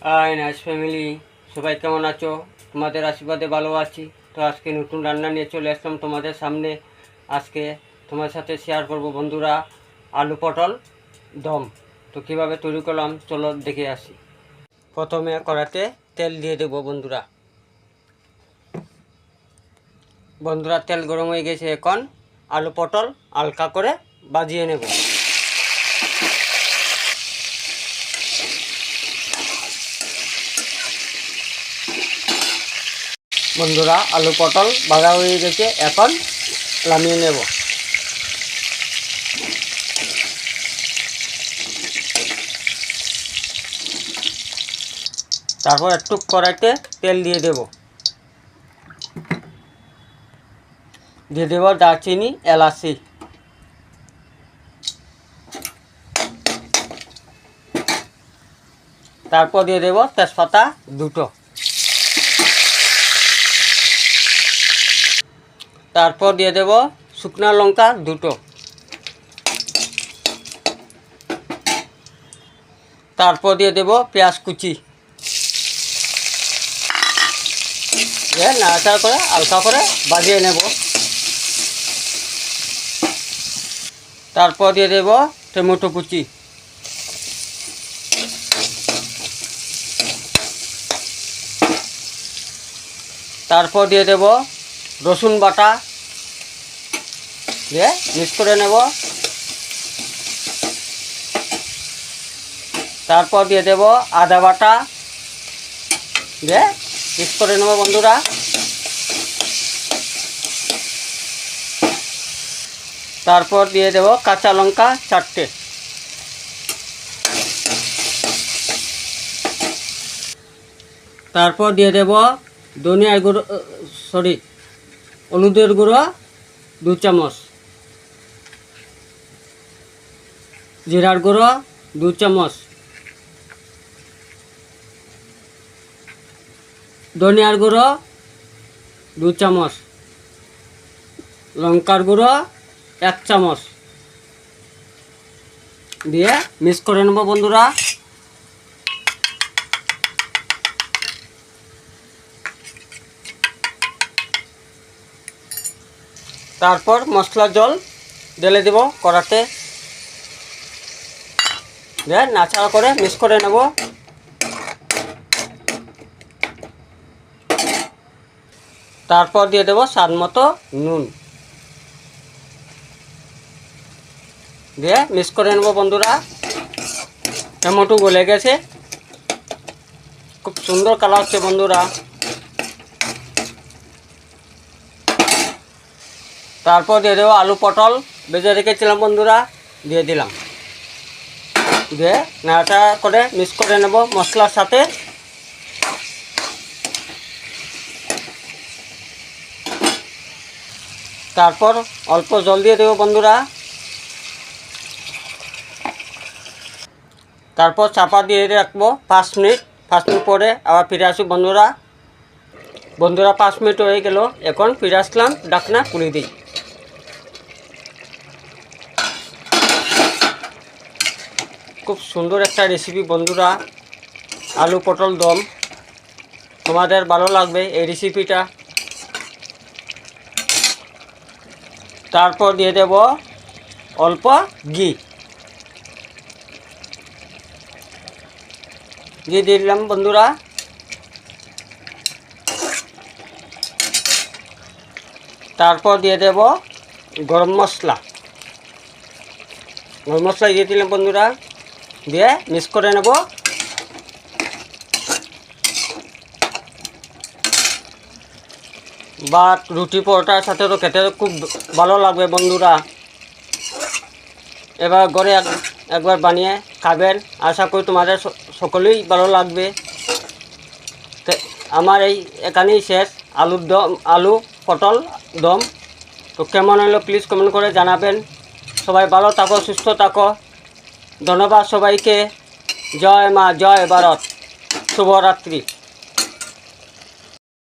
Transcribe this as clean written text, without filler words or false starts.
Hi nice family, সবাই কেমন আছো? তোমাদের আশীর্বাদে ভালো আছি। তো আজকে নতুন রান্না নিয়ে চলে আসলাম তোমাদের সামনে। আজকে তোমার সাথে শেয়ার করব বন্ধুরা আলু পটল দম। তো কীভাবে তৈরি করলাম চলো দেখে আসি। প্রথমে কড়াতে তেল দিয়ে দেবো বন্ধুরা। তেল গরম হয়ে গেছে, এখন আলু পটল হালকা করে ভাজিয়ে নেব। বন্ধুরা আলু পটল ভাজা হয়ে গেছে, এখন নামিয়ে নেব। তারপর একটু কড়াইতে তেল দিয়ে দেব দারচিনি এলাচি। তারপর দিয়ে দেব তেজপাতা দুটো। তারপর দিয়ে দেব শুকনো লঙ্কা দুটো। তারপর দিয়ে দেব পেঁয়াজ কুচি। নাড়াচাড়া করে হালকা করে ভাজিয়ে নেব। তারপর দিয়ে দেব টমেটো কুচি। তারপর দিয়ে দেব রসুন বাটা, দিয়ে মিক্স করে নেব। তারপর দিয়ে দেব আদা বাটা, দিয়ে মিক্স করে নেব বন্ধুরা। তারপর দিয়ে দেব কাঁচা লঙ্কা 4টে। তারপর দিয়ে দেব ধনিয়ার গুঁড়ো, হলুদের গুঁড়ো 2 চামচ, জিরার গুঁড়ো 2 চামচ, ধনিয়ার গুঁড়ো 2 চামচ, লঙ্কার গুঁড়ো 1 চামচ দিয়ে মিক্স করে নেব বন্ধুরা। তারপর মশলার জল ঢেলে দেব কড়াতে, দিয়ে নাড়াচাড়া করে মিক্স করে নেব। তারপর দিয়ে দেব স্বাদ মতো নুন, দিয়ে মিক্স করে নেব বন্ধুরা। টমেটো গলে গেছে, খুব সুন্দর কালার হচ্ছে বন্ধুরা। তারপর দিয়ে দেবো আলু পটল ভেজে রেখেছিলাম বন্ধুরা, দিয়ে দিলাম। দিয়ে নাড়াচাড়া করে মিক্স করে নেব মশলার সাথে। তারপর অল্প জল দিয়ে দেবো বন্ধুরা। তারপর চাপা দিয়ে রাখবো 5 মিনিট। 5 মিনিট পরে আবার ফিরে আসি বন্ধুরা। 5 মিনিট হয়ে গেল, এখন ফিরে আসলাম, ঢাকনা খুলে দিই। খুব সুন্দর একটা রেসিপি বন্ধুরা, আলু পটল দম। তোমাদের ভালো লাগবে এই রেসিপিটা। তারপর দিয়ে দেব অল্প ঘি, দিয়ে দিলাম বন্ধুরা। তারপর দিয়ে দেব গরম মশলা দিয়ে দিলাম বন্ধুরা, দিয়ে মিক্স করে নেব। বা রুটি পরোটার সাথে তো খেতে খুব ভালো লাগবে বন্ধুরা। এবার ঘরে একবার বানিয়ে খাবেন, আশা করি তোমাদের সকলেই ভালো লাগবে। আমার এখানেই শেষ আলু পটল দম। তো কেমন হলো প্লিজ কমেন্ট করে জানাবেন। সবাই ভালো থাকো, সুস্থ থাকো। ধন্যবাদ সবাইকে। জয় মা, জয় ভারত, শুভরাত্রি।